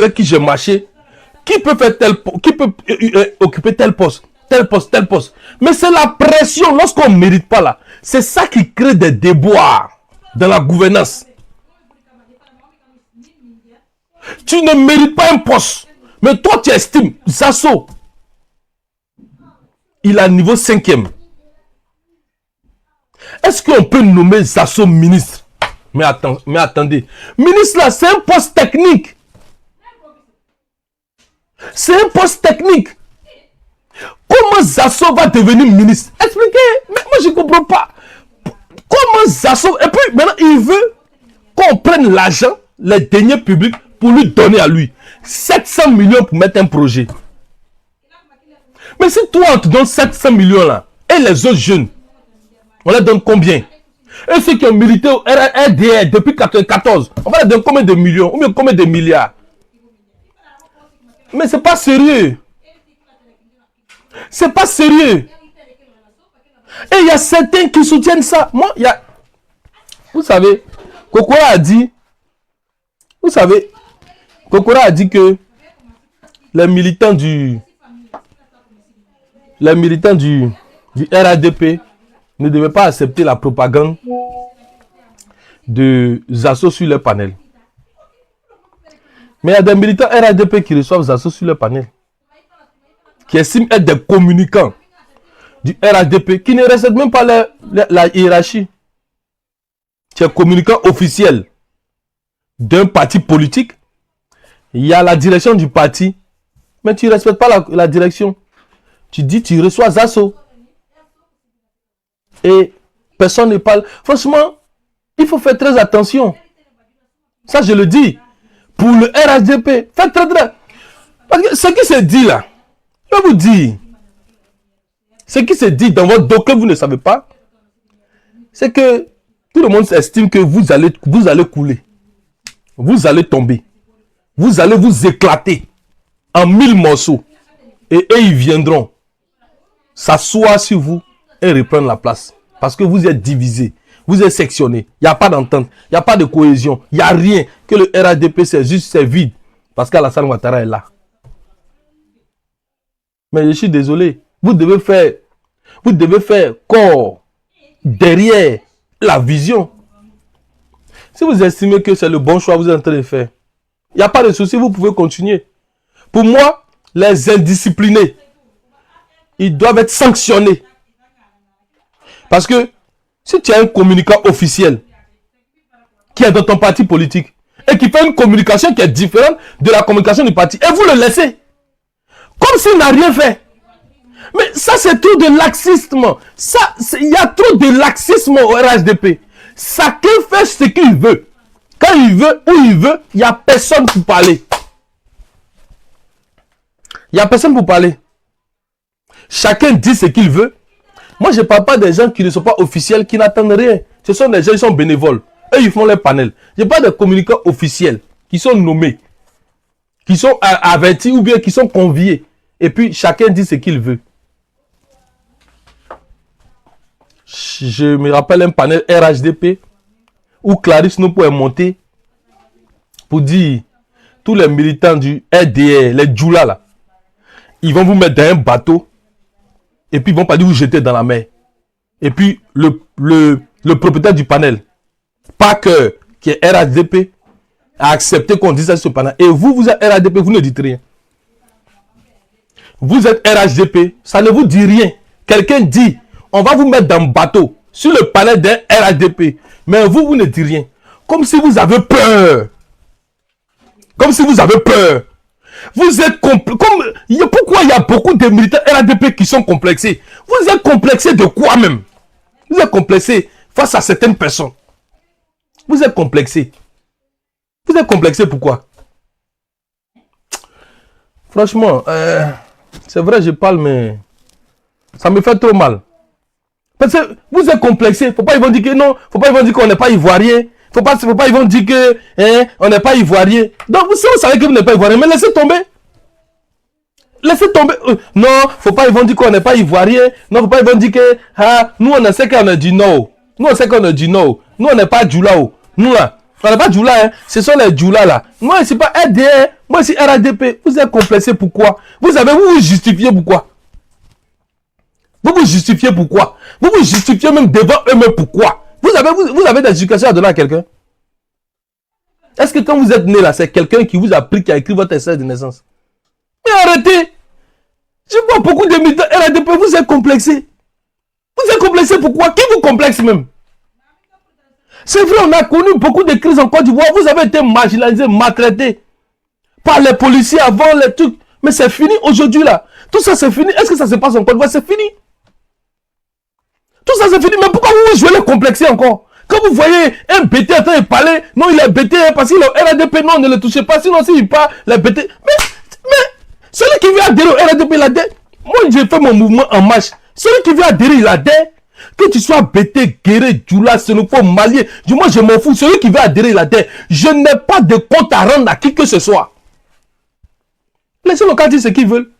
avec qui j'ai marché, qui peut faire qui peut occuper tel poste, tel poste, tel poste. Mais c'est la pression lorsqu'on ne mérite pas là. C'est ça qui crée des déboires dans la gouvernance. Tu ne mérites pas un poste. Mais toi, tu estimes, Zasso, il a niveau 5e. Est-ce qu'on peut nommer Zasso ministre? Mais attendez. Ministre là, c'est un poste technique. C'est un poste technique. Comment Zasso va devenir ministre? Expliquez. Mais moi, je ne comprends pas. Comment Zasso... Et puis, maintenant, il veut qu'on prenne l'argent, les deniers publics, pour lui donner à lui. 700 millions pour mettre un projet. Mais si toi, on te donne 700 millions là, et les autres jeunes, on leur donne combien? Et ceux qui ont milité au RDR depuis 1994, on va leur donner combien de millions? Ou bien combien de milliards? Mais c'est pas sérieux. C'est pas sérieux. Et il y a certains qui soutiennent ça. Moi, il y a... Vous savez, Kokora a dit... Vous savez, Kokora a dit que les militants du RADP ne devaient pas accepter la propagande de Zasso sur leur panel. Mais il y a des militants RADP qui reçoivent Zasso sur leur panel, qui estiment être des communicants du RADP, qui ne respectent même pas la hiérarchie. Tu es communicant officiel d'un parti politique, il y a la direction du parti, mais tu ne respectes pas la direction. Tu dis, tu reçois Zasso. Et personne ne parle. Franchement, il faut faire très attention. Ça, je le dis. Pour le RHDP, faites très. Parce que ce qui se dit là, je vais vous dire, ce qui se dit dans votre dos que vous ne savez pas, c'est que tout le monde estime que vous allez couler. Vous allez tomber. Vous allez vous éclater en 1000 morceaux. Et eux, ils viendront s'asseoir sur vous et reprendre la place. Parce que vous êtes divisés. Vous êtes sectionnés. Il n'y a pas d'entente. Il n'y a pas de cohésion. Il n'y a rien. Que le RADP, c'est juste, c'est vide. Parce qu'Alassane Ouattara est là. Mais je suis désolé. Vous devez faire corps derrière la vision. Si vous estimez que c'est le bon choix que vous êtes en train de faire, il n'y a pas de souci, vous pouvez continuer. Pour moi, les indisciplinés, ils doivent être sanctionnés. Parce que si tu as un communicant officiel qui est dans ton parti politique et qui fait une communication qui est différente de la communication du parti, et vous le laissez, comme s'il n'a rien fait. Mais ça, c'est trop de laxisme. Il y a trop de laxisme au RHDP. Chacun fait ce qu'il veut. Quand il veut, où il veut, il n'y a personne pour parler. Il n'y a personne pour parler. Chacun dit ce qu'il veut. Moi, je ne parle pas des gens qui ne sont pas officiels, qui n'attendent rien. Ce sont des gens qui sont bénévoles. Eux, ils font leur panel. Je ne parle pas des communicants officiels qui sont nommés, qui sont avertis ou bien qui sont conviés. Et puis, chacun dit ce qu'il veut. Je me rappelle un panel RHDP où Clarisse Nopo est monté pour dire tous les militants du RDR, les Djoula là, ils vont vous mettre dans un bateau et puis ils vont pas dire vous jeter dans la mer. Et puis le propriétaire du panel, Parker, qui est RHDP, a accepté qu'on dise ça sur le panel. Et vous êtes RHDP, vous ne dites rien. Vous êtes RHDP, ça ne vous dit rien. Quelqu'un dit, on va vous mettre dans le bateau, sur le panel d'un RHDP. Mais vous ne dites rien. Comme si vous avez peur. Comme si vous avez peur. Vous êtes pourquoi il y a beaucoup de militaires RHDP qui sont complexés? Vous êtes complexés de quoi même? Vous êtes complexés face à certaines personnes. Vous êtes complexés. Vous êtes complexés pourquoi? Franchement, c'est vrai, je parle, mais ça me fait trop mal. Parce que vous êtes complexés. Faut pas ils vont dire que non. Faut pas ils vont dire qu'on n'est pas ivoirien. Faut pas ils vont dire que on n'est pas ivoirien. Donc si vous savez que vous n'êtes pas ivoirien, mais laissez tomber. Laissez tomber. Non, faut pas ils vont dire qu'on n'est pas ivoirien. Non, faut pas ils vont dire que nous on sait qu'on a dit non. Nous on sait qu'on a dit non. Nous on n'est pas Djoula. Nous là, on n'est pas Djoula. Ce sont les Djoula là. Moi c'est pas RDR. Moi, si RADP, vous êtes complexé pourquoi? Vous vous justifiez pourquoi? Vous vous justifiez pourquoi? Vous vous justifiez même devant eux-mêmes pourquoi? Vous avez des éducations à donner à quelqu'un? Est-ce que quand vous êtes né là, c'est quelqu'un qui vous a pris, qui a écrit votre extrait de naissance? Mais arrêtez! Je vois beaucoup de militants RADP, vous êtes complexés. Vous êtes complexés pourquoi? Qui vous complexe même? C'est vrai, on a connu beaucoup de crises en Côte d'Ivoire. Vous avez été marginalisés, maltraités par les policiers avant les trucs. Mais c'est fini aujourd'hui là. Tout ça c'est fini. Est-ce que ça se passe en Côte d'Ivoire? C'est fini. Tout ça c'est fini. Mais pourquoi vous jouez les complexés encore? Quand vous voyez un BT en train de parler, non il est BT parce qu'il est RADP, non ne le touchez pas. Sinon s'il parle, les BT. Mais celui qui veut adhérer au RADP, il adhère. Moi j'ai fait mon mouvement en marche. Celui qui veut adhérer, il adhère. Que tu sois BT, Guéré, Djoula, Sénoufo, Malien, moi je m'en fous. Celui qui veut adhérer, il adhère. Je n'ai pas de compte à rendre à qui que ce soit. Laissez le cas dire ce qu'ils veulent.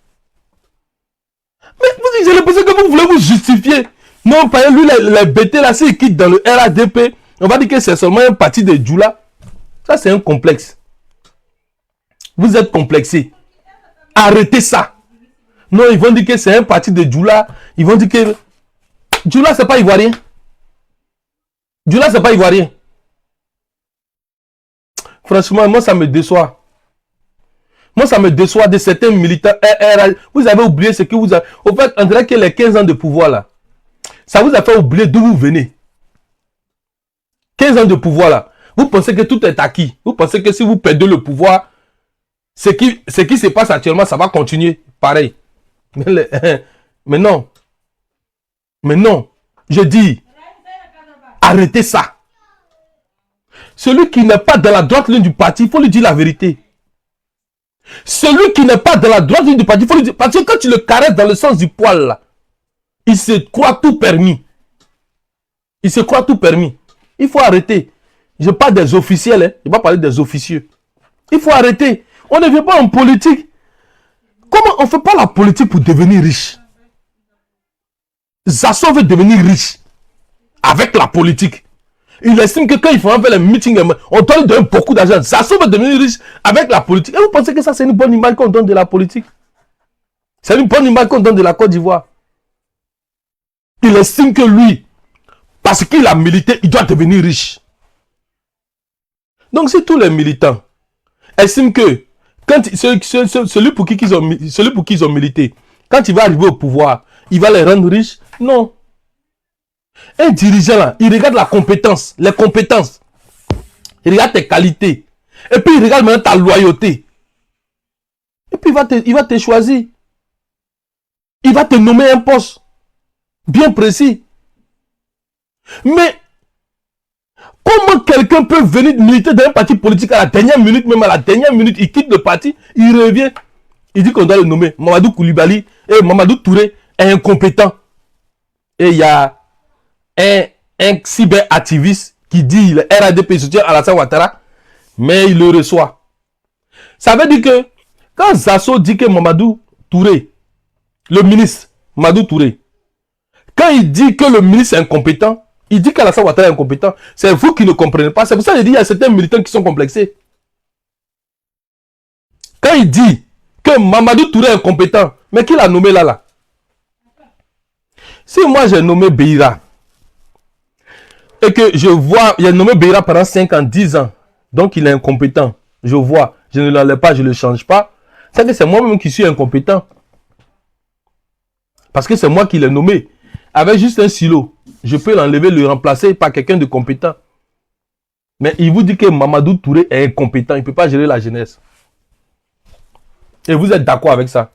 Mais j'ai l'impression que vous voulez vous justifier. Non, par exemple, lui, les BT là, s'il quitte dans le RADP, on va dire que c'est seulement un parti de Djoula. Ça, c'est un complexe. Vous êtes complexé. Arrêtez ça. Non, ils vont dire que c'est un parti de Djoula. Ils vont dire que Djoula, c'est pas ivoirien. Djoula, c'est pas ivoirien. Franchement, moi, ça me déçoit. Moi, ça me déçoit de certains militants. Vous avez oublié ce que vous avez. Au fait, on dirait que les 15 ans de pouvoir, là, ça vous a fait oublier d'où vous venez. 15 ans de pouvoir, là. Vous pensez que tout est acquis. Vous pensez que si vous perdez le pouvoir, ce qui se passe actuellement, ça va continuer. Pareil. Mais non. Mais non. Je dis, arrêtez ça. Celui qui n'est pas dans la droite ligne du parti, il faut lui dire la vérité. Celui qui n'est pas dans la droite ligne du parti, il faut lui dire. Parce que quand tu le caresses dans le sens du poil, là, il se croit tout permis. Il se croit tout permis. Il faut arrêter. Je parle des officiels, hein. Je ne vais pas parler des officieux. Il faut arrêter. On ne vient pas en politique. Comment on ne fait pas la politique pour devenir riche? Zasso veut devenir riche avec la politique. Il estime que quand il faut faire les meetings, on doit lui donner beaucoup d'argent. Zasso veut devenir riche avec la politique. Et vous pensez que ça, c'est une bonne image qu'on donne de la politique? C'est une bonne image qu'on donne de la Côte d'Ivoire. Il estime que lui, parce qu'il a milité, il doit devenir riche. Donc si tous les militants estiment que quand celui pour qui ils ont milité, quand il va arriver au pouvoir, il va les rendre riches, non. Un dirigeant là, il regarde la compétence, les compétences. Il regarde tes qualités. Et puis il regarde maintenant ta loyauté. Et puis il va te choisir. Il va te nommer un poste bien précis. Mais comment quelqu'un peut venir militer dans un parti politique à la dernière minute, même à la dernière minute, il quitte le parti, il revient, il dit qu'on doit le nommer. Mamadou Koulibaly et Mamadou Touré est incompétent. Et il y a un cyberactiviste qui dit le RADP soutient Alassane Ouattara, mais il le reçoit. Ça veut dire que quand Zasso dit que Mamadou Touré, le ministre Mamadou Touré, quand il dit que le ministre est incompétent, il dit qu'Alassane Ouattara est incompétent. C'est vous qui ne comprenez pas. C'est pour ça que je dis qu'il y a certains militants qui sont complexés. Quand il dit que Mamadou Touré est incompétent, mais qui l'a nommé là? Si moi j'ai nommé Beira, et que je vois, il a nommé Beira pendant 5 ans, 10 ans, donc il est incompétent, je vois, je ne l'enlève pas, je ne le change pas, c'est que c'est moi-même qui suis incompétent. Parce que c'est moi qui l'ai nommé. Avec juste un silo, je peux l'enlever, le remplacer par quelqu'un de compétent. Mais il vous dit que Mamadou Touré est incompétent, il ne peut pas gérer la jeunesse. Et vous êtes d'accord avec ça?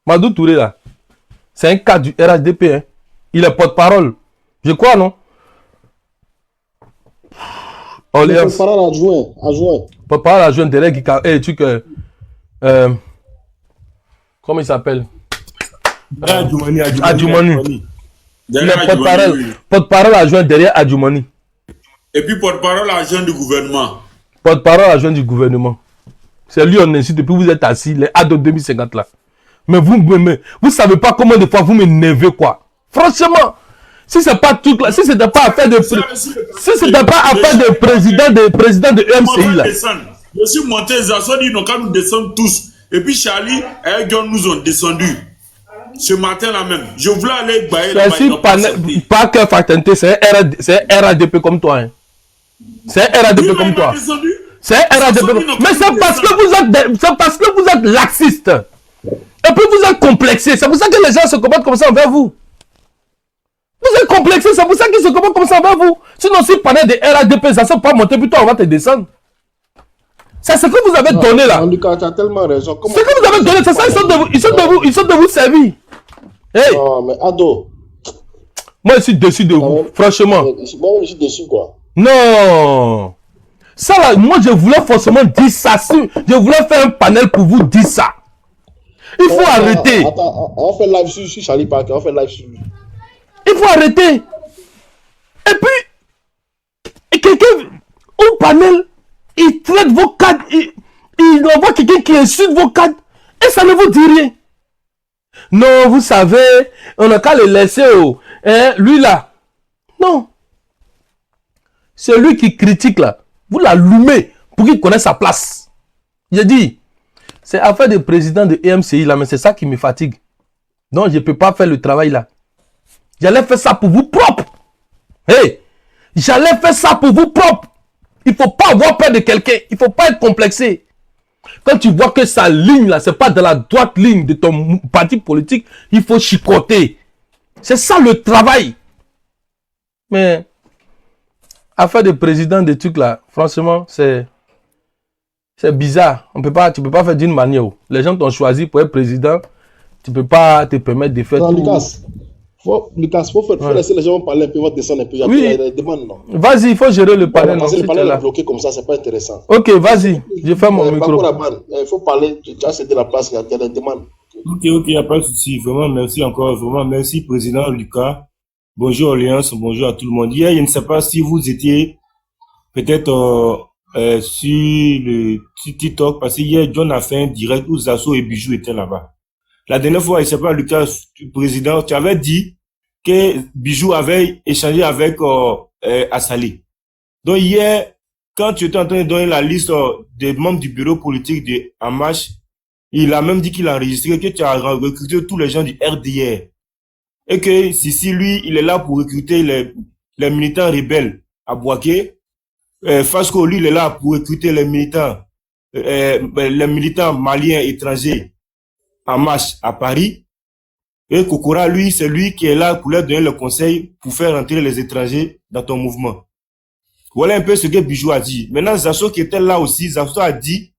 Mamadou Touré là, c'est un cas du RHDP, hein. Il est porte-parole. Je crois, non? Porte-parole adjoint. Porte-parole adjoint de comment il s'appelle? Adjoumani. Il est porte-parole adjoint derrière Adjoumani. Et puis porte-parole adjoint du gouvernement. Porte-parole adjoint du gouvernement. C'est lui on incite depuis vous êtes assis, les ADO 2050 là. Mais vous savez pas comment de fois vous m'énervez quoi. Franchement, si c'est pas tout là, si c'était pas affaire de président de MCI là. Je suis monté, Zasso dit non, quand nous descendons tous. Et puis Charlie et John nous ont descendu. Ce matin-là même. Je voulais aller bailler là-bas. Pas que Fatente, c'est un RADP comme toi. Hein. C'est un RADP comme toi. C'est un RADP. Mais c'est parce que vous êtes laxiste. Et puis vous êtes complexé. C'est pour ça que les gens se comportent comme ça envers vous. Vous êtes complexé, c'est pour ça qu'ils se comportent comme ça envers vous. Sinon, si pendant des RADP, ça ne peut pas monter, plutôt on va te descendre. C'est ce que vous avez donné là. Lucas, tu as tellement raison. Ce que vous avez donné, c'est ça, ils sont de vous servir. Hey. Non, mais Ado. Moi, je suis déçu de vous, franchement. Moi, je suis déçu, quoi. Non. Ça là, moi, je voulais forcément dire ça. Je voulais faire un panel pour vous dire ça. Il faut arrêter. Attends, on fait live sur Charlie Parker, on fait live sur lui. Il faut arrêter. Et puis, quelqu'un au panel, il traite vos cadres, il envoie quelqu'un qui insulte vos cadres, et ça ne vous dit rien. Non, vous savez, on n'a qu'à le laisser, lui là. Non. C'est lui qui critique là. Vous l'allumez pour qu'il connaisse sa place. J'ai dit, c'est affaire de président de EMCI là, mais c'est ça qui me fatigue. Donc je ne peux pas faire le travail là. J'allais faire ça pour vous propre. Hey, j'allais faire ça pour vous propre. Il ne faut pas avoir peur de quelqu'un. Il ne faut pas être complexé. Quand tu vois que sa ligne là, c'est pas de la droite ligne de ton parti politique, il faut chicoter. C'est ça le travail. Mais affaire de président de trucs là, franchement, c'est bizarre. Tu peux pas faire d'une manière. Les gens t'ont choisi pour être président. Tu peux pas te permettre de faire non, tout. Lucas, faut laisser les gens parler un peu, descendre un peu. Oui. Non. Vas-y, il faut gérer le panel. Parce que le panel est bloqué comme ça, c'est pas intéressant. Ok, vas-y, je fais mon micro. Il faut parler, tu as cédé la place, il y a des demandes. Ok, il n'y a pas de souci. Vraiment, merci encore. Vraiment, merci, Président Lucas. Bonjour, Alliance. Bonjour à tout le monde. Hier, je ne sais pas si vous étiez peut-être sur le TikTok, parce que hier, John a fait un direct où Zasso et Bijou étaient là-bas. La dernière fois, je ne sais pas, Lucas, Président, tu avais dit que Bijou avait échangé avec Assalé. Donc hier, quand tu étais en train de donner la liste des membres du bureau politique de Amash, il a même dit qu'il a enregistré que tu as recruté tous les gens du RDR. Et que si lui, il est là pour recruter les militants rebelles à Bouaké. Fasco, lui, il est là pour recruter les militants maliens étrangers en marche à Paris. Et Kokora, lui, c'est lui qui est là pour leur donner le conseil pour faire entrer les étrangers dans ton mouvement. Voilà un peu ce que Bijou a dit. Maintenant, Zasso qui était là aussi, Zasso a dit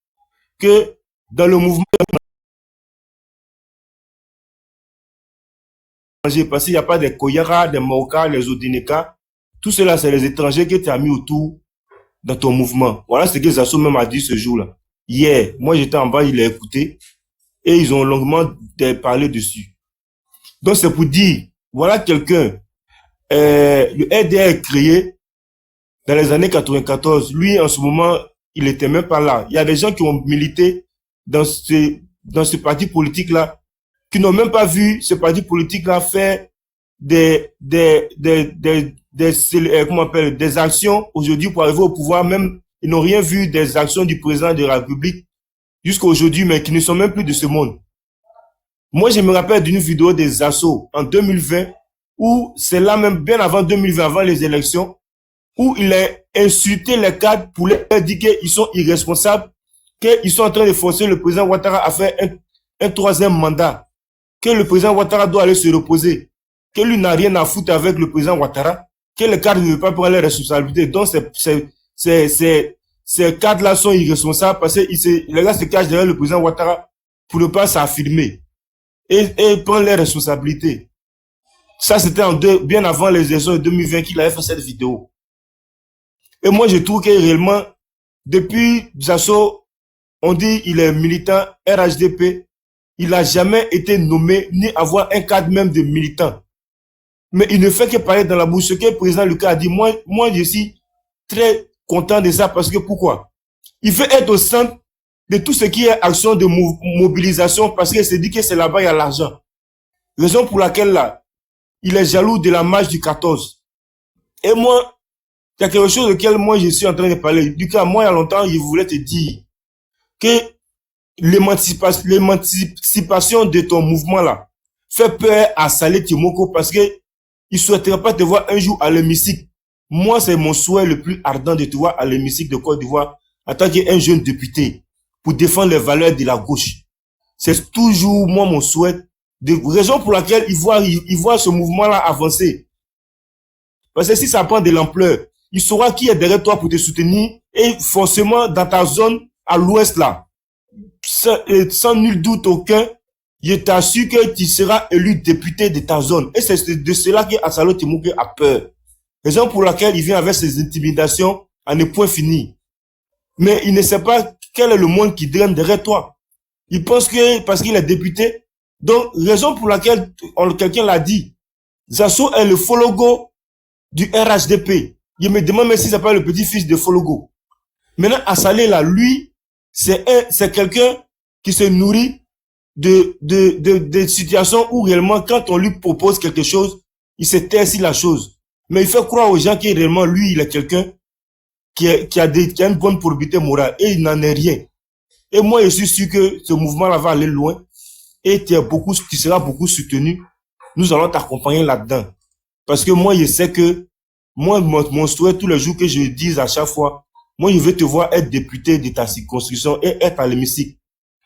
que dans le mouvement, parce qu'il n'y a pas des Koyara, des Maoka, les Odineka, tout cela, c'est les étrangers que tu as mis autour dans ton mouvement. Voilà ce que Zasso même a dit ce jour-là. Hier, moi j'étais en bas, il a écouté, et ils ont longuement parlé dessus. Donc c'est pour dire, voilà quelqu'un, le RDR est créé dans les années 94. Lui, en ce moment, il était même pas là. Il y a des gens qui ont milité dans ce parti politique-là, qui n'ont même pas vu ce parti politique-là faire des actions aujourd'hui pour arriver au pouvoir. Même, ils n'ont rien vu des actions du président de la République jusqu'à aujourd'hui, mais qui ne sont même plus de ce monde. Moi, je me rappelle d'une vidéo des Assos en 2020, où c'est là même, bien avant 2020, avant les élections, où il a insulté les cadres pour leur dire qu'ils sont irresponsables, qu'ils sont en train de forcer le président Ouattara à faire un troisième mandat, que le président Ouattara doit aller se reposer, que lui n'a rien à foutre avec le président Ouattara, que les cadres ne veulent pas prendre les responsabilités. Donc, ces cadres-là sont irresponsables parce que les gars se cachent derrière le président Ouattara pour ne pas s'affirmer et prendre les responsabilités. Ça, c'était bien avant les élections de 2020 qu'il avait fait cette vidéo. Et moi, je trouve que réellement, depuis Zasso, on dit il est militant RHDP, il n'a jamais été nommé ni avoir un cadre même de militant. Mais il ne fait que parler dans la bouche. Ce que le président Lucas a dit, moi je suis très content de ça parce que pourquoi? Il veut être au centre de tout ce qui est action de mobilisation parce qu'il se dit que c'est là-bas il y a l'argent. Raison pour laquelle là, il est jaloux de la marche du 14. Et moi, il y a quelque chose auquel moi je suis en train de parler. Du cas, moi il y a longtemps, je voulais te dire, que l'émancipation de ton mouvement là fait peur à Saleh Timoko parce que il souhaiterait pas te voir un jour à l'hémicycle. Moi, c'est mon souhait le plus ardent de te voir à l'hémicycle de Côte d'Ivoire en tant qu'un jeune député pour défendre les valeurs de la gauche. C'est toujours moi mon souhait, de raison pour laquelle il voit ce mouvement là avancer. Parce que si ça prend de l'ampleur, il saura qui est derrière toi pour te soutenir et forcément dans ta zone à l'ouest là, sans nul doute aucun, je t'assure que tu seras élu député de ta zone. Et c'est de cela que Asalo Timouke a peur. Raison pour laquelle il vient avec ses intimidations à ne point fini. Mais il ne sait pas quel est le monde qui draine derrière toi. Il pense que parce qu'il est député, donc raison pour laquelle quelqu'un l'a dit, Zasso est le Fologo du RHDP. Je me demande même si c'est pas le petit-fils de Fologo. Maintenant, Assalé là, lui, c'est quelqu'un qui se nourrit de situations où réellement, quand on lui propose quelque chose, il se tait sur la chose. Mais il fait croire aux gens que réellement, lui, il est quelqu'un qui a une bonne probité morale. Et il n'en est rien. Et moi, je suis sûr que ce mouvement-là va aller loin. Et tu seras beaucoup soutenu. Nous allons t'accompagner là-dedans. Parce que moi, je sais que, moi, mon souhait tous les jours que je dis à chaque fois, moi, je veux te voir être député de ta circonscription et être à l'hémicycle.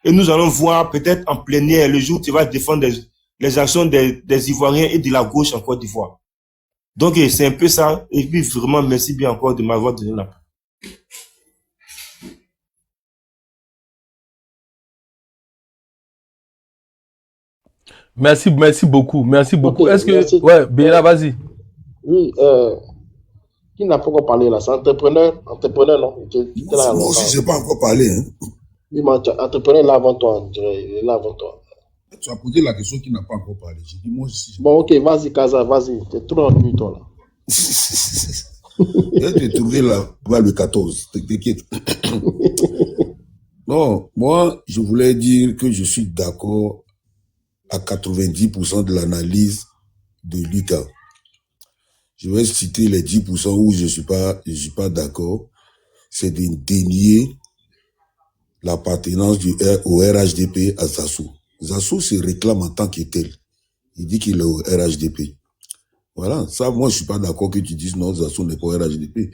Et nous allons voir peut-être en plénière le jour où tu vas défendre les actions des Ivoiriens et de la gauche en Côte d'Ivoire. Donc, c'est un peu ça. Et puis, vraiment, merci bien encore de m'avoir donné la parole. Merci beaucoup. Merci beaucoup. Ok, Est-ce que... merci. Ouais, Béla, vas-y. Oui, qui n'a pas encore parlé là? C'est entrepreneur, non? J'étais là Moi aussi, longtemps. je n'ai pas encore parlé. Hein. Oui, mais entrepreneur là avant toi, on dirait, il est là avant toi. Tu as posé la question qui n'a pas encore parlé. J'ai dit, moi aussi. Bon, ok, vas-y, Kaza, vas-y. T'es trop ennuyé, toi là. Je vais te trouver là-bas le 14. T'inquiète. Non, moi, je voulais dire que je suis d'accord à 90% de l'analyse de Lucas. Je vais citer les 10% où je suis pas d'accord. C'est de dénier l'appartenance au RHDP à Zasso. Zasso se réclame en tant que tel. Il dit qu'il est au RHDP. Voilà, ça, moi, je suis pas d'accord que tu dises non, Zasso n'est pas au RHDP.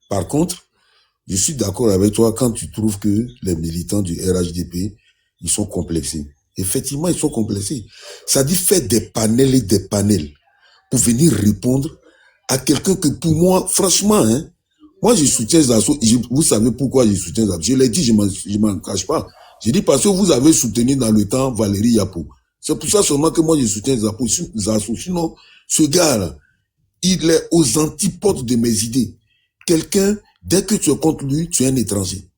Par contre, je suis d'accord avec toi quand tu trouves que les militants du RHDP, ils sont complexés. Effectivement, ils sont complexés. Ça dit faire des panels et des panels pour venir répondre à quelqu'un que pour moi, franchement, hein, moi, je soutiens Zasso. Vous savez pourquoi je soutiens Zasso. Je l'ai dit, je m'en cache pas. J'ai dit parce que vous avez soutenu dans le temps Valérie Yapo. C'est pour ça seulement que moi, je soutiens Zasso. Sinon, ce gars-là, il est aux antipodes de mes idées. Quelqu'un, dès que tu es contre lui, tu es un étranger.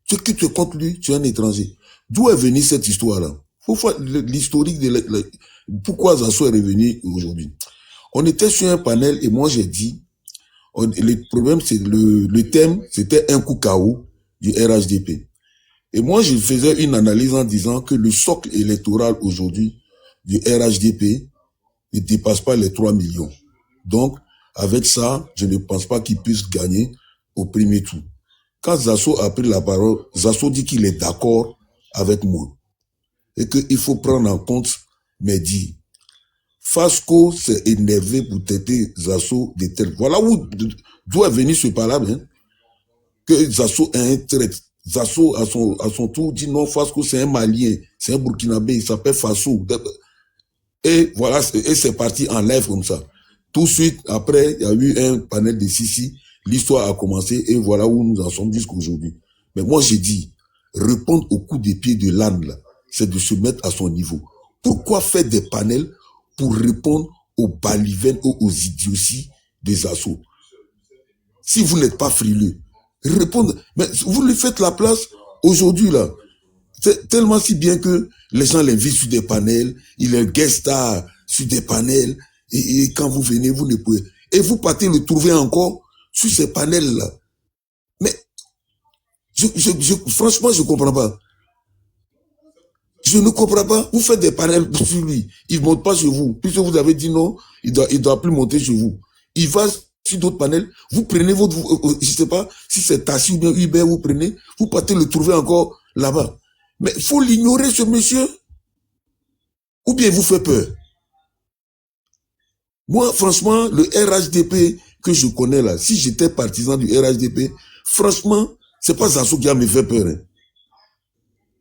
Dès que tu es contre lui, tu es un étranger. D'où est venue cette histoire-là? Faut faire l'historique de pourquoi Zasso est revenu aujourd'hui. On était sur un panel et moi j'ai dit, le problème c'est le thème, c'était un coup KO du RHDP. Et moi je faisais une analyse en disant que le socle électoral aujourd'hui du RHDP ne dépasse pas les 3 millions. Donc, avec ça, je ne pense pas qu'il puisse gagner au premier tour. Quand Zasso a pris la parole, Zasso dit qu'il est d'accord avec moi. Et qu'il faut prendre en compte mes dires. Fasco s'est énervé pour traiter Zasso de tel. Voilà d'où est venu ce palabre, hein, que Zasso est un traître. Zasso, à son tour, dit non, Fasco c'est un Malien, c'est un Burkinabé, il s'appelle Faso. Et voilà, et c'est parti en live comme ça. Tout de suite, après, il y a eu un panel de Sissi, l'histoire a commencé et voilà où nous en sommes jusqu'aujourd'hui. Mais moi, j'ai dit, répondre au coup des pieds de l'âne, là, c'est de se mettre à son niveau. Pourquoi faire des panels pour répondre aux balivernes ou aux idioties des assauts? Si vous n'êtes pas frileux, répondre. Mais vous lui faites la place aujourd'hui, là. C'est tellement si bien que les gens l'invitent sur des panels, il est guest star sur des panels, et quand vous venez, vous ne pouvez. Et vous partez le trouver encore sur ces panels-là. Mais, franchement, je ne comprends pas. Je ne comprends pas. Vous faites des panels sur lui. Il ne monte pas chez vous. Puisque vous avez dit non, il doit plus monter chez vous. Il va sur d'autres panels. Vous prenez votre, je sais pas, si c'est Tassi ou bien Uber, vous prenez, vous partez le trouver encore là-bas. Mais il faut l'ignorer, ce monsieur. Ou bien il vous fait peur. Moi, franchement, le RHDP que je connais là, si j'étais partisan du RHDP, franchement, c'est pas Zasso qui va me faire peur. Hein.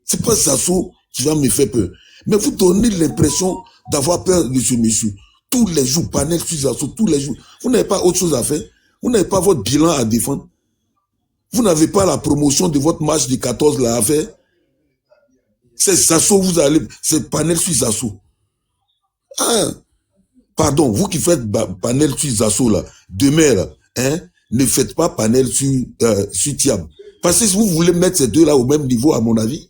C'est pas Zasso qui va me faire peur. Mais vous donnez l'impression d'avoir peur de ce monsieur. Tous les jours, panel sur Zasso, tous les jours. Vous n'avez pas autre chose à faire. Vous n'avez pas votre bilan à défendre. Vous n'avez pas la promotion de votre match de 14 là à faire. C'est Zasso, vous allez, c'est panel sur Zasso. Ah, pardon, vous qui faites panel sur Zasso là, demain là, hein, ne faites pas panel sur Tiab. Parce que si vous voulez mettre ces deux là au même niveau, à mon avis,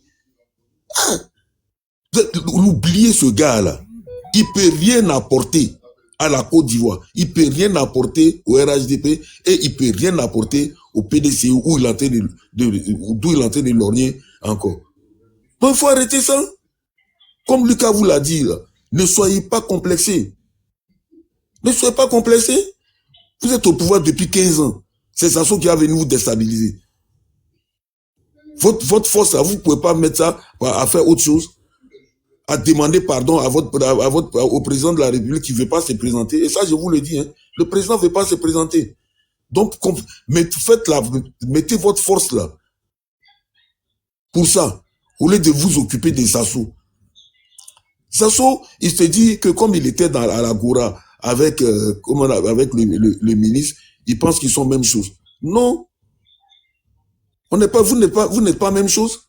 ah, oubliez ce gars là. Il peut rien apporter à la Côte d'Ivoire. Il peut rien apporter au RHDP et il peut rien apporter au PDC où il est en train de lorgner encore. Mais il faut arrêter ça. Comme Lucas vous l'a dit là, ne soyez pas complexés. Ne soyez pas complexés. Vous êtes au pouvoir depuis 15 ans. C'est Zasso qui a venu vous déstabiliser. Votre force là, vous ne pouvez pas mettre ça à faire autre chose. À demander pardon au président de la République qui ne veut pas se présenter. Et ça, je vous le dis, hein, le président ne veut pas se présenter. Donc, mettez votre force là. Pour ça, au lieu de vous occuper des Zasso. Zasso, il se dit que comme il était à l'Agora avec le ministre, il pense qu'ils sont même chose. Non. Vous n'êtes pas même chose.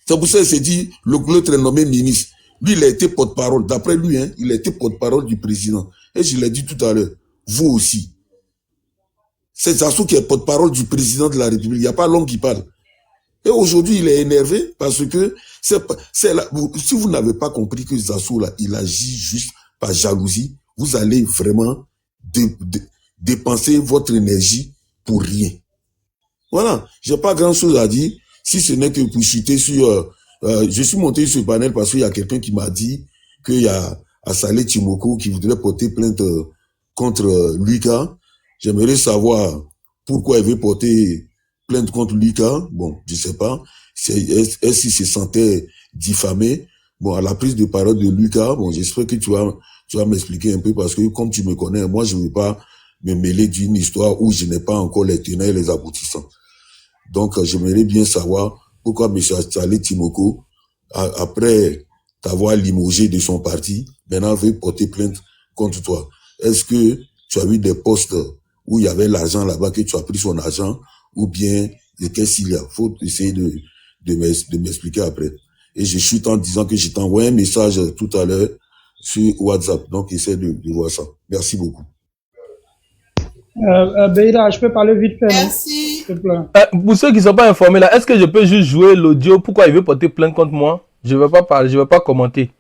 C'est pour ça qu'il s'est dit, l'autre est nommé ministre. Lui, il a été porte-parole. D'après lui, hein, il a été porte-parole du président. Et je l'ai dit tout à l'heure, vous aussi. C'est Zasso qui est porte-parole du président de la République. Il n'y a pas l'homme qui parle. Et aujourd'hui, il est énervé parce que si vous n'avez pas compris que Zasso, là, il agit juste par jalousie, vous allez vraiment dépenser votre énergie pour rien. Voilà. J'ai pas grand chose à dire. Si ce n'est que pour chuter sur... je suis monté sur ce panel parce qu'il y a quelqu'un qui m'a dit qu'il y a Assalé Timoko qui voudrait porter plainte contre Lucas. J'aimerais savoir pourquoi il veut porter plainte contre Lucas. Bon, je sais pas. Est-ce qu'il se sentait diffamé? Bon, à la prise de parole de Lucas, bon, j'espère que tu vas m'expliquer un peu parce que comme tu me connais, moi, je ne veux pas me mêler d'une histoire où je n'ai pas encore les tenants et les aboutissants. Donc, j'aimerais bien savoir pourquoi M. Assalé Timoko, après t'avoir limogé de son parti, maintenant veut porter plainte contre toi. Est-ce que tu as eu des postes où il y avait l'argent là-bas, que tu as pris son argent, ou bien qu'est-ce qu'il y a? Faut essayer de m'expliquer après. Et je chute en disant que je t'ai envoyé un message tout à l'heure sur WhatsApp. Donc, essaie de voir ça. Merci beaucoup. Beira, je peux parler vite fait, non? Merci. S'il te plaît. Pour ceux qui ne sont pas informés là, est-ce que je peux juste jouer l'audio? Pourquoi il veut porter plainte contre moi? Je ne vais pas parler, je ne vais pas commenter.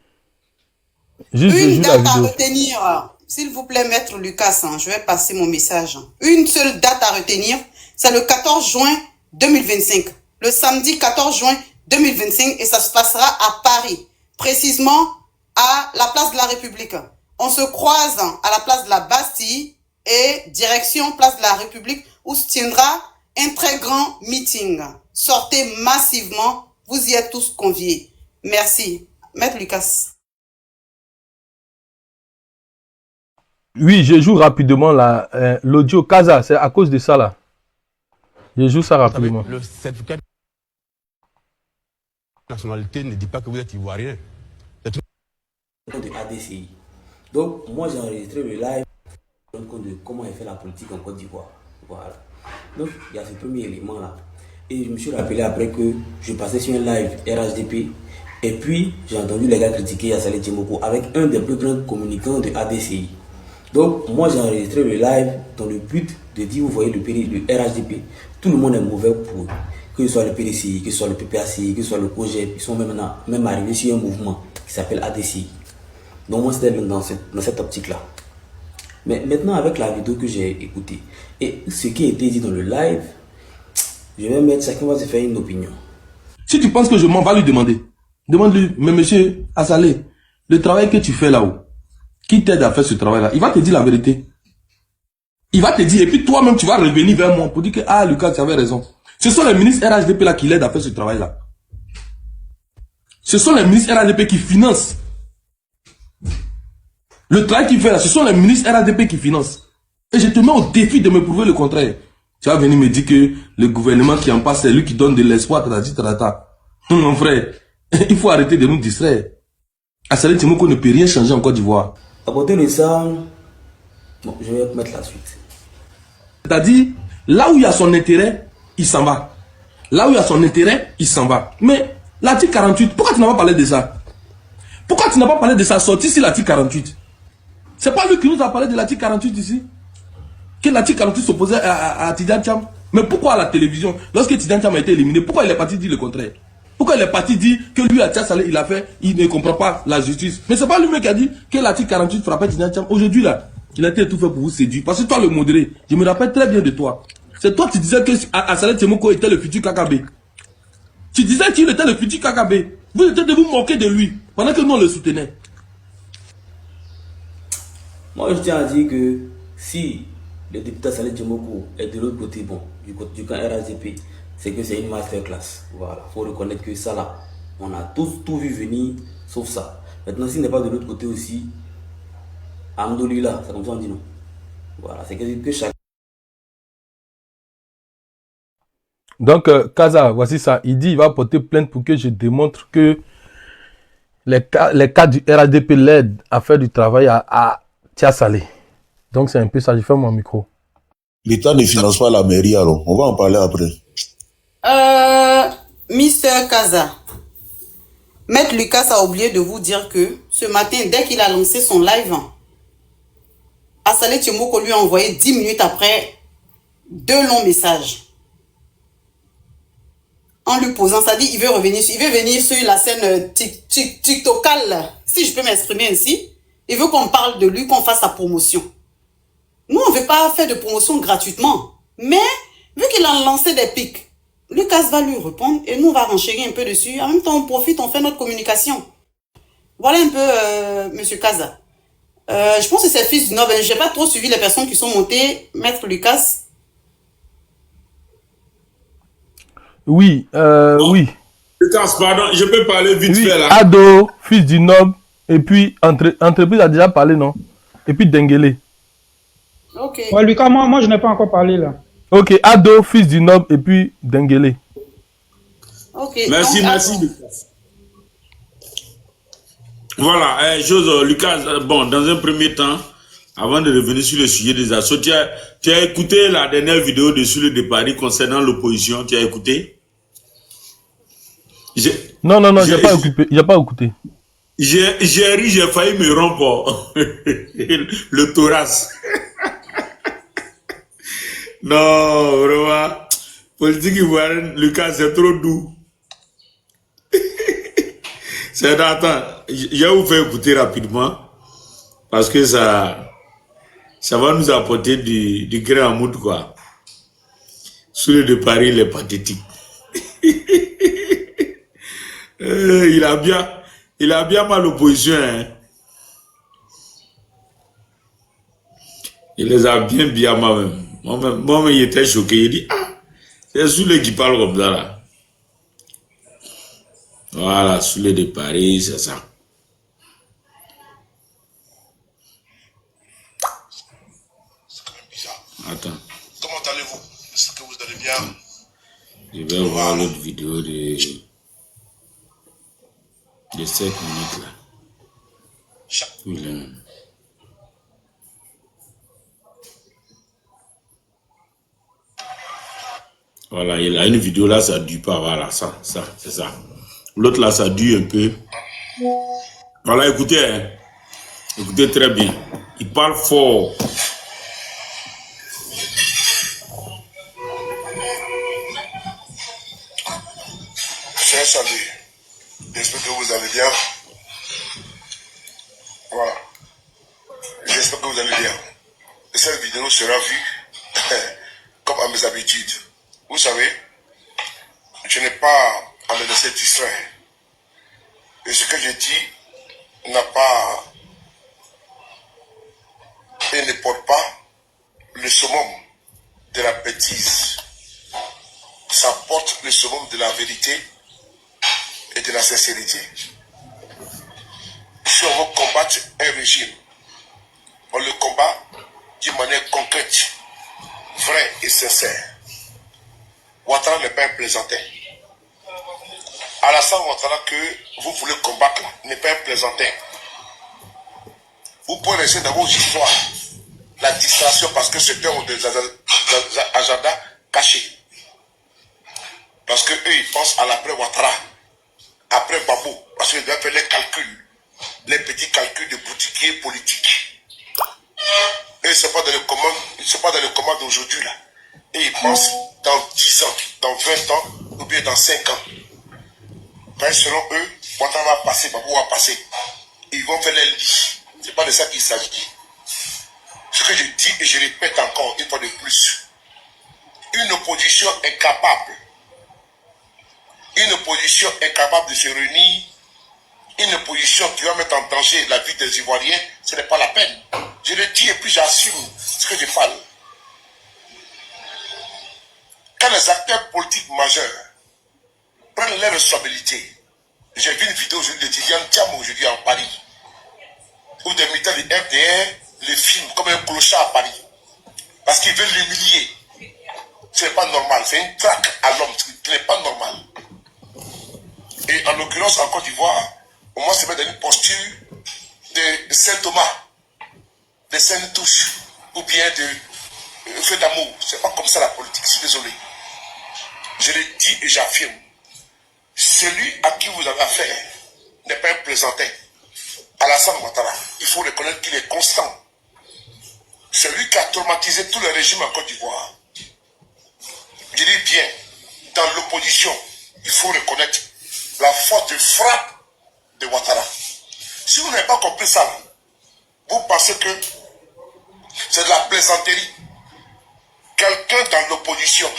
Juste Une la date à vidéo. retenir, s'il vous plaît, Maître Lucas, hein, je vais passer mon message. Une seule date à retenir, c'est le 14 juin 2025. Le samedi 14 juin 2025 et ça se passera à Paris, précisément à la place de la République. On se croise à la place de la Bastille et direction place de la République où se tiendra un très grand meeting. Sortez massivement, vous y êtes tous conviés. Merci. Maître Lucas. Oui, je joue rapidement l'audio. Casa, c'est à cause de ça là. Je joue ça rapidement. Le certificat de nationalité ne dit pas que vous êtes ivoirien. De ADCI. Donc, moi, j'ai enregistré le live compte de comment est fait la politique en Côte d'Ivoire. Voilà. Donc, il y a ce premier élément-là. Et je me suis rappelé après que je passais sur un live RHDP. Et puis, j'ai entendu les gars critiquer Assalé Timoko avec un des plus grands communicants de ADCI. Donc, moi, j'ai enregistré le live dans le but de dire, vous voyez, le RHDP, tout le monde est mauvais pour eux. Que ce soit le PDCI, que ce soit le PPACI, que ce soit le COGEP, ils sont même arrivés sur un mouvement qui s'appelle ADCI. Donc, moi, c'était dans cette optique-là. Mais maintenant, avec la vidéo que j'ai écoutée, et ce qui a été dit dans le live, je vais mettre, chacun va se faire une opinion. Si tu penses que je m'en vais lui demander, demande-lui, mais monsieur Assalé, le travail que tu fais là-haut, qui t'aide à faire ce travail-là, il va te dire la vérité. Il va te dire, et puis toi-même, tu vas revenir vers moi pour dire que, ah, Lucas, tu avais raison. Ce sont les ministres RHDP là qui l'aident à faire ce travail-là. Ce sont les ministres RHDP qui financent. Le travail qu'il fait là, ce sont les ministres RHDP qui financent. Et je te mets au défi de me prouver le contraire. Tu vas venir me dire que le gouvernement qui en passe, c'est lui qui donne de l'espoir, mon frère, il faut arrêter de nous distraire. Assalé Timoko ne peut rien changer en Côte d'Ivoire. À côté de ça, bon, je vais mettre la suite. C'est-à-dire, là où il y a son intérêt, il s'en va. Là où il y a son intérêt, il s'en va. Mais l'article 48, pourquoi tu n'as pas parlé de ça? Pourquoi tu n'as pas parlé de sa sortie sur l'article 48? C'est pas lui qui nous a parlé de l'article 48 ici? Que l'article 48 s'opposait à Tidjane Thiam. Mais pourquoi à la télévision, lorsque Tidjane Thiam a été éliminé, pourquoi il est parti dire le contraire? Pourquoi il est parti dire que lui, à Tia Saleh, il a fait, il ne comprend pas la justice? Mais c'est pas lui-même qui a dit que l'article 48 frappait Tidjane Thiam. Aujourd'hui, là, il a été tout fait pour vous séduire. Parce que toi, le modéré, je me rappelle très bien de toi. C'est toi qui disais que Assalé Timoko était le futur KKB. Tu disais qu'il était le futur KKB. Vous étiez de vous moquer de lui, pendant que nous, on le soutenait. Moi, je tiens à dire que si le député Assalé Timoko est de l'autre côté, bon, du camp RHDP, c'est que c'est une masterclass. Voilà, il faut reconnaître que ça là, on a tous tout vu venir, sauf ça. Maintenant, s'il n'est pas de l'autre côté aussi, Amdoulila, c'est comme ça on dit non. Voilà, c'est que chaque... Donc, Kaza, voici ça. Il dit il va porter plainte pour que je démontre que les cas du RADP l'aident à faire du travail à Tia Saleh. Donc, c'est un peu ça. Je ferme mon micro. L'État ne finance pas la mairie, alors. On va en parler après. Mister Kaza, Maître Lucas a oublié de vous dire que ce matin, dès qu'il a lancé son live, Assalé Timoko lui a envoyé 10 minutes après 2 longs messages. En lui posant, ça dit, il veut venir sur la scène TikTokale, si je peux m'exprimer ainsi. Il veut qu'on parle de lui, qu'on fasse sa promotion. Nous, on ne veut pas faire de promotion gratuitement. Mais, vu qu'il a lancé des pics, Lucas va lui répondre et nous, on va renchérir un peu dessus. En même temps, on profite, on fait notre communication. Voilà un peu, Monsieur Kaza. Je pense que c'est fils du Nobel. Je n'ai pas trop suivi les personnes qui sont montées. Maître Lucas. Oui, oui. Lucas, pardon, je peux parler vite Oui, fait là. Ado, fils du Noble, et puis entreprise a déjà parlé, non? Et puis Dengele. Ok. Ouais, Lucas, moi, je n'ai pas encore parlé là. Ok, Ado, fils du Noble, et puis Dengele. Ok. Merci, donc, merci, Lucas. Voilà, Lucas, bon, dans un premier temps, avant de revenir sur le sujet des assauts, tu as écouté la dernière vidéo de Sur le départ concernant l'opposition, tu as écouté? Non, j'ai pas écouté. J'ai ri, j'ai failli me rompre le thorax. Non, vraiment, politique ivoirienne, Lucas, c'est trop doux. Attends, je vais vous faire écouter rapidement, parce que ça va nous apporter du grain à moudre, quoi. Sur le départ, il est pathétique. Il a bien mal l'opposition, hein. Il les a bien mal même. Moi-même, il était choqué. Il dit, c'est Soulé qui parle comme ça, là. Voilà, Soulé de Paris, c'est ça. C'est quand même bizarre. Attends. Comment allez-vous? Est-ce que vous allez bien? Je vais voir l'autre vidéo de 7 minutes, là. Oui, voilà, il a une vidéo là, ça ne dure pas. Voilà, ça, c'est ça. L'autre là, ça dure un peu. Voilà, écoutez, hein. Écoutez très bien. Il parle fort. Cher salut. J'espère que vous allez bien. Voilà. J'espère que vous allez bien. Et cette vidéo sera vue comme à mes habitudes. Vous savez, je n'ai pas à me laisser distraire. Et ce que je dis n'a pas et ne porte pas le summum de la bêtise. ça porte le summum de la vérité et de la sincérité. Si on veut combattre un régime, on le combat d'une manière concrète, vraie et sincère. Ouattara n'est pas un plaisantin. Alassane Ouattara que vous voulez combattre n'est pas un plaisantin. Vous pouvez rester dans vos histoires, la distraction parce que c'est un des agendas cachés. Parce que eux ils pensent à l'après Ouattara, après Babou, parce qu'ils doivent faire les calculs, les petits calculs de boutiquiers politiques. Et c'est pas dans le combat d'aujourd'hui là. Et ils pensent dans 10 ans, dans 20 ans, ou bien dans 5 ans. Quand selon eux, Ouattara va passer, Babou va passer. Ils vont faire les lits. C'est pas de ça qu'il s'agit. Ce que je dis et je répète encore une fois de plus. Une opposition incapable. Une opposition incapable de se réunir. Une opposition qui va mettre en danger la vie des Ivoiriens, ce n'est pas la peine. Je le dis et puis j'assume ce que je parle. Quand les acteurs politiques majeurs prennent leurs responsabilités, j'ai vu une vidéo aujourd'hui de Tidiane Thiam aujourd'hui en Paris, où des militants de FDR le filment comme un clochard à Paris, parce qu'ils veulent l'humilier. Ce n'est pas normal, c'est une traque à l'homme, ce n'est pas normal. Et en l'occurrence en Côte d'Ivoire, au moins se met dans une posture de Saint-Thomas, de Sainte-Touche, ou bien de feu d'amour. C'est pas comme ça la politique, je suis désolé. Je le dis et j'affirme. Celui à qui vous avez affaire n'est pas un plaisantin. Alassane Ouattara, il faut reconnaître qu'il est constant. Celui qui a traumatisé tout le régime en Côte d'Ivoire. Je dis bien, dans l'opposition, il faut reconnaître la forte frappe de Ouattara. Si vous n'avez pas compris ça, vous pensez que c'est de la plaisanterie. Quelqu'un dans l'opposition,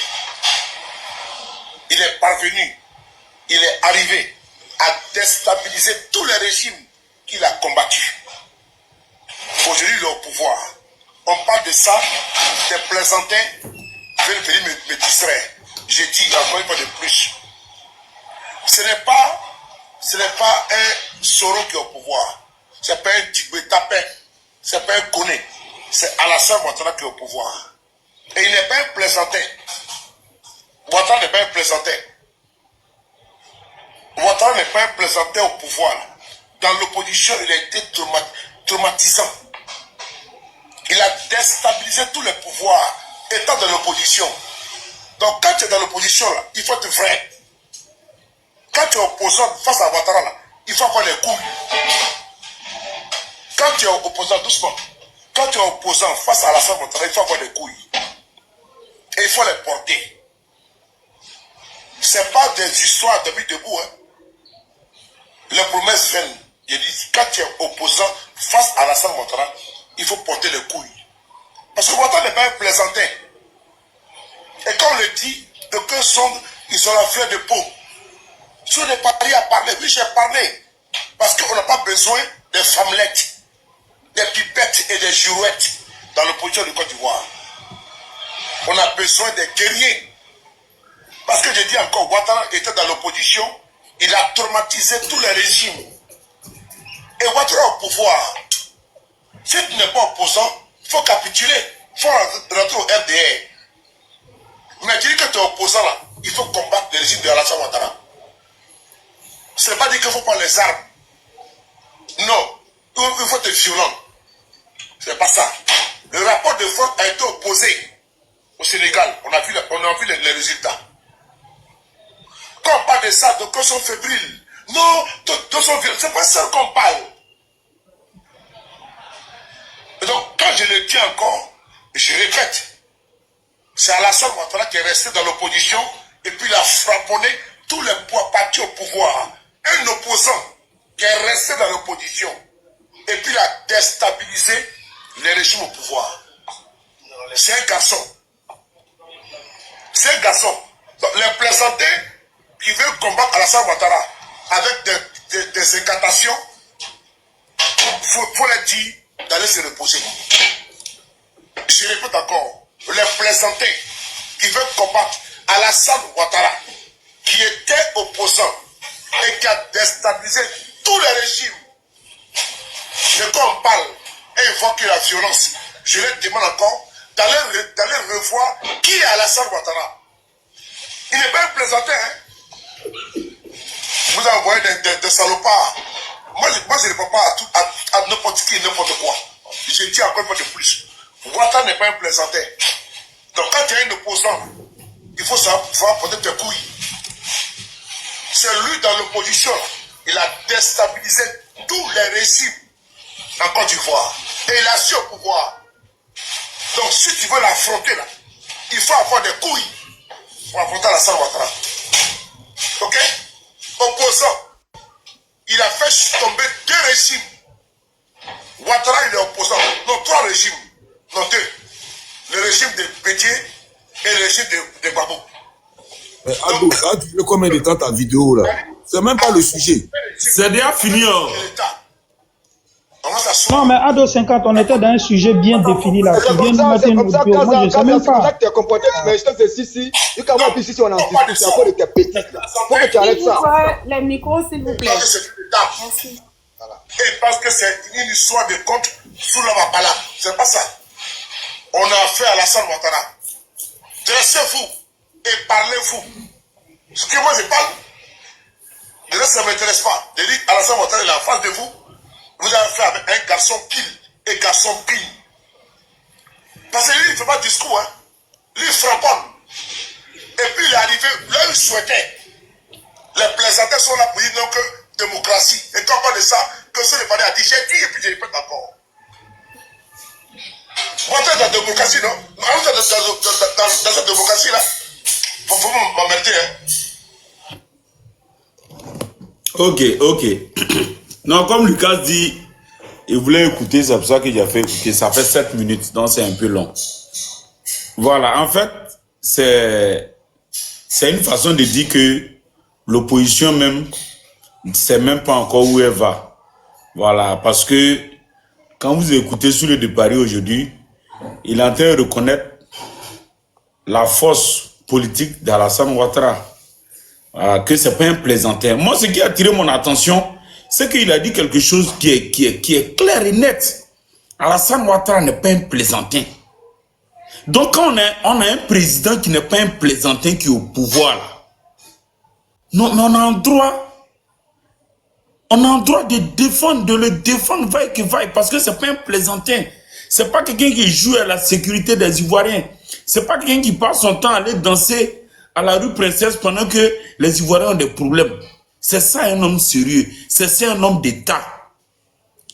il est parvenu, il est arrivé à déstabiliser tous les régimes qu'il a combattus. Aujourd'hui, il est au pouvoir. On parle de ça, des plaisantins veulent venir me distraire. J'ai dit encore une fois de plus. Ce n'est pas un Soro qui est au pouvoir. Ce n'est pas un Tibé Tapin. Ce n'est pas un Koné. C'est Alassane Ouattara qui est au pouvoir. Et il n'est pas un plaisantin. Ouattara n'est pas un plaisantin. Ouattara n'est pas un plaisantin au pouvoir. Dans l'opposition, il a été traumatisant. Il a déstabilisé tous les pouvoirs étant dans l'opposition. Donc quand tu es dans l'opposition, il faut être vrai. Quand tu es opposant face à Ouattara, là, il faut avoir les couilles. Quand tu es opposant, doucement, quand tu es opposant face à Alassane Ouattara, il faut avoir les couilles. Et il faut les porter. Ce n'est pas des histoires de mis debout. Hein. Les promesses viennent. Je dis, quand tu es opposant face à Alassane Ouattara, il faut porter les couilles. Parce que Ouattara n'est pas un plaisantin. Et quand on le dit, aucun son, ils ont la fleur de peau. Si on n'est pas à parler, oui, j'ai parlé. Parce qu'on n'a pas besoin des femmelettes, des pipettes et des girouettes dans l'opposition du Côte d'Ivoire. On a besoin des guerriers. Parce que je dis encore, Ouattara était dans l'opposition, il a traumatisé tous les régimes. Et Ouattara au pouvoir. Si tu n'es pas opposant, il faut capituler. Il faut rentrer au RDR. Mais tu dis que tu es opposant là, il faut combattre le régime de Alassane Ouattara. Ce n'est pas dire qu'il faut prendre les armes. Non, il faut être violent. Ce n'est pas ça. Le rapport de force a été opposé au Sénégal. On a vu les résultats. Quand on parle de ça, de ceux sont fébriles. Non, de sont violents. Ce n'est pas ça qu'on parle. Et donc, quand je le dis encore, je répète, c'est Alassane Ouattara qui est resté dans l'opposition et puis il a frapponné tous les partis au pouvoir. Un opposant qui est resté dans l'opposition et puis il a déstabilisé les régimes au pouvoir. C'est un garçon. C'est un garçon. Donc, les plaisantins qui veulent combattre Alassane Ouattara avec des incantations, il faut leur dire d'aller se reposer. Je répète encore, les plaisantins qui veulent combattre Alassane Ouattara, qui était opposant et qui a déstabilisé tous les régimes. Mais quand on parle et évoque la violence, je leur demande encore d'aller revoir qui est Alassane Ouattara. Il n'est pas un plaisantin. Hein? Vous avez envoyé des salopards. Moi, je ne réponds pas à n'importe qui, n'importe quoi. Je dis encore une fois de plus. Ouattara n'est pas un plaisantin. Donc quand tu es un opposant, il faut savoir porter tes couilles. C'est lui dans l'opposition. Il a déstabilisé tous les régimes en Côte d'Ivoire. Et il a su au pouvoir. Donc si tu veux l'affronter là, il faut avoir des couilles pour affronter Alassane Ouattara. Ok? Opposant. Il a fait tomber 2 régimes. Ouattara, il est opposant. Non, 3 régimes. Non, 2. Le régime de Bédié et le régime de Gbagbo. Ado, ça a duré combien de temps ta vidéo là? C'est même pas le sujet. C'est déjà fini. Non, mais Ado 50, on était dans un sujet bien défini là. Tu viens de mettre une audio. Moi, je ne sais même pas. Tu es comporté, mais je te fais ici. Tu peux voir ici, on en discute. C'est à cause de tes petites là. Faut que tu arrêtes ça. Les micros, s'il vous plaît. Merci. Et parce que c'est une histoire de contre sous la Mapala. C'est pas ça. On a fait à Alassane Ouattara. Dressez-vous et parlez-vous. Ce que moi je parle, le reste ça ne m'intéresse pas. Je dis Alassane Ouattara est en face de vous. Vous avez fait avec un garçon kill et garçon pille. Parce que lui, il ne fait pas de discours. Hein. Lui, il frapponne. Et puis il est arrivé, là il souhaitait. Les plaisantins sont là pour dire donc démocratie. Et quand on parle de ça, que ce n'est pas dit, j'ai dit et puis je répète encore. Moi, dans la démocratie, non? Dans cette démocratie-là, il faut m'emmerder. Hein? Ok. Non, comme Lucas dit, il voulait écouter, c'est pour ça qu'il a fait écouter. Ça fait 7 minutes, donc c'est un peu long. Voilà, en fait, c'est une façon de dire que l'opposition même, ne sait même pas encore où elle va. Voilà, parce que quand vous écoutez sur le de Paris aujourd'hui, il est en train de reconnaître la force politique d'Alassane Ouattara. Que c'est pas un plaisantin. Moi, ce qui a attiré mon attention, c'est qu'il a dit quelque chose qui est clair et net. Alassane Ouattara n'est pas un plaisantin. Donc, quand on a un président qui n'est pas un plaisantin qui est au pouvoir, là, non, mais on a un droit de défendre, de le défendre, vaille que vaille, parce que c'est pas un plaisantin. C'est pas quelqu'un qui joue à la sécurité des Ivoiriens. C'est pas quelqu'un qui passe son temps à aller danser à la rue Princesse pendant que les Ivoiriens ont des problèmes. C'est ça un homme sérieux. C'est ça un homme d'État.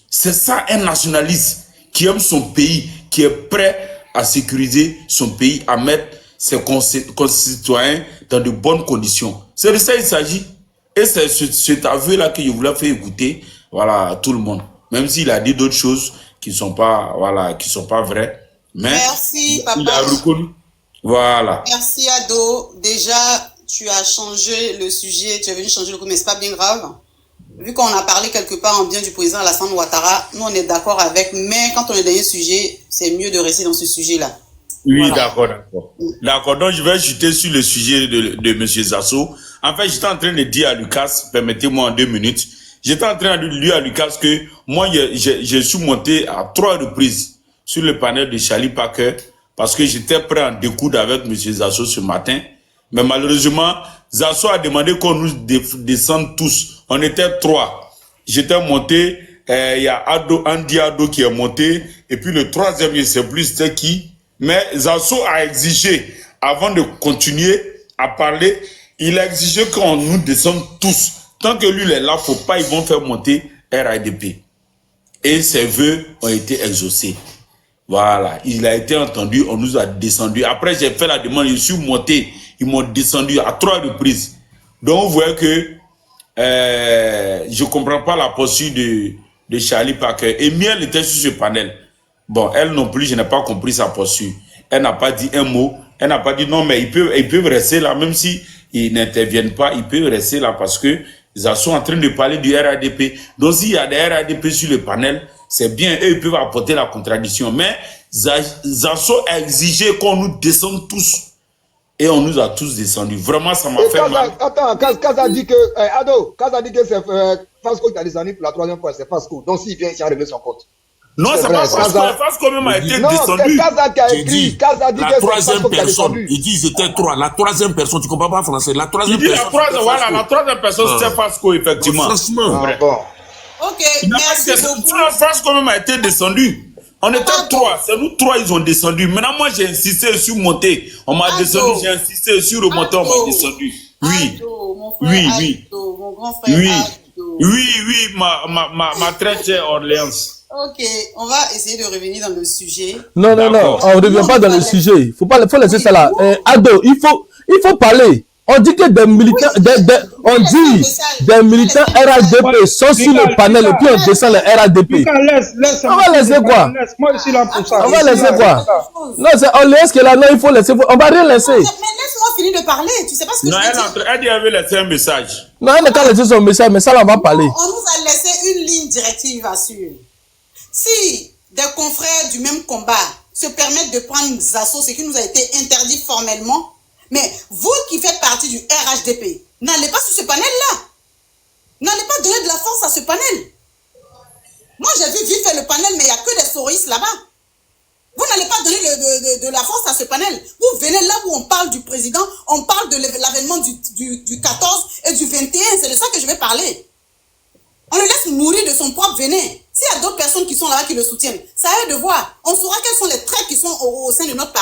C'est ça un nationaliste qui aime son pays, qui est prêt à sécuriser son pays, à mettre ses concitoyens dans de bonnes conditions. C'est de ça qu'il s'agit. Et c'est cet aveu-là que je voulais faire écouter, voilà, à tout le monde. Même s'il a dit d'autres choses qui sont pas, voilà, qui sont pas vraies. Mais merci, papa. Il a reconnu. Voilà. Merci, Ado. Déjà, tu as changé le sujet, tu es venu changer le coup, mais c'est pas bien grave. Vu qu'on a parlé quelque part en bien du président Alassane Ouattara, nous on est d'accord avec, mais quand on est dans un sujet, c'est mieux de rester dans ce sujet-là. Oui, voilà. D'accord. D'accord, donc je vais chuter sur le sujet de M. Zasso. En fait, j'étais en train de dire à Lucas, permettez-moi en 2 minutes, j'étais en train de dire à Lucas que moi, je suis monté à 3 reprises sur le panel de Charlie Parker parce que j'étais prêt à découdre avec M. Zasso ce matin. Mais malheureusement, Zasso a demandé qu'on nous descende tous. On était 3. J'étais monté, il y a Andy Ado qui est monté, et puis le 3e, je ne sais plus c'était qui. Mais Zasso a exigé, avant de continuer à parler, il a exigé qu'on nous descende tous. Tant que lui il est là, faut pas, ils vont faire monter RADP. Et ses vœux ont été exaucés. Voilà, il a été entendu, on nous a descendu. Après, j'ai fait la demande, je suis monté, ils m'ont descendu à 3 reprises. Donc, vous voyez que je ne comprends pas la posture de Charlie Parker. Et Miel était sur ce panel. Bon, elle non plus, je n'ai pas compris sa posture. Elle n'a pas dit un mot. Elle n'a pas dit non, mais ils peuvent rester là, même si ils n'interviennent pas, ils peuvent rester là parce que ils sont en train de parler du RADP. Donc, s'il y a des RADP sur le panel, c'est bien, eux, ils peuvent apporter la contradiction. Mais Zasso a exigé qu'on nous descende tous. Et on nous a tous descendus. Vraiment, ça m'a fait mal. Attends, Kaza dit que... Ado, Kaza dit que c'est Fasco qui a descendu pour la 3e fois, c'est Fasco. Donc s'il vient ici, il a réglé son compte. Non, c'est pas Fasco. Fasco même a été descendu. Non, c'est Kaza qui a écrit. Kaza dit que c'est Fasco qui a descendu. Il dit ils étaient 3. La 3e personne, tu comprends pas français. La 3e personne. Voilà, la 3e personne, c'était Fasco, effectivement. Franchement. Bon. Ok, merci beaucoup. Fasco même a été descendu. On était 3, c'est nous 3, ils ont descendu. Maintenant, moi, j'ai insisté sur monter. On m'a descendu, j'ai insisté sur remonter, on m'a descendu. Oui. Oui. Mon grand frère Oui, ma très chère Orléans. Ok, on va essayer de revenir dans le sujet. Non, on ne revient pas dans le sujet. Faut laisser ça là. Ado, il faut parler. On dit que des militants, des militants RADP sont sur le panel et puis on descend le RADP. On va laisser quoi? Moi, je suis là pour ça. On va laisser quoi? Non, c'est Orléans qui est là. Non, il faut laisser. On va rien laisser. Mais laisse-moi finir de parler. Tu sais pas ce que je veux dire? Elle dit qu'elle avait laissé un message. Non, elle n'a qu'à laisser son message, mais ça, là, on va parler. On nous a laissé une ligne directive à suivre. Si des confrères du même combat se permettent de prendre des assauts, ce qui nous a été interdit formellement, mais vous qui faites partie du RHDP, n'allez pas sur ce panel-là. N'allez pas donner de la force à ce panel. Moi, j'ai vu vite faire le panel, mais il n'y a que des souristes là-bas. Vous n'allez pas donner de la force à ce panel. Vous venez là où on parle du président, on parle de l'avènement du 14 et du 21. C'est de ça que je vais parler. On le laisse mourir de son propre venin. S'il y a d'autres personnes qui sont là-bas qui le soutiennent, ça a de voir. On saura quels sont les traits qui sont au sein de notre parti.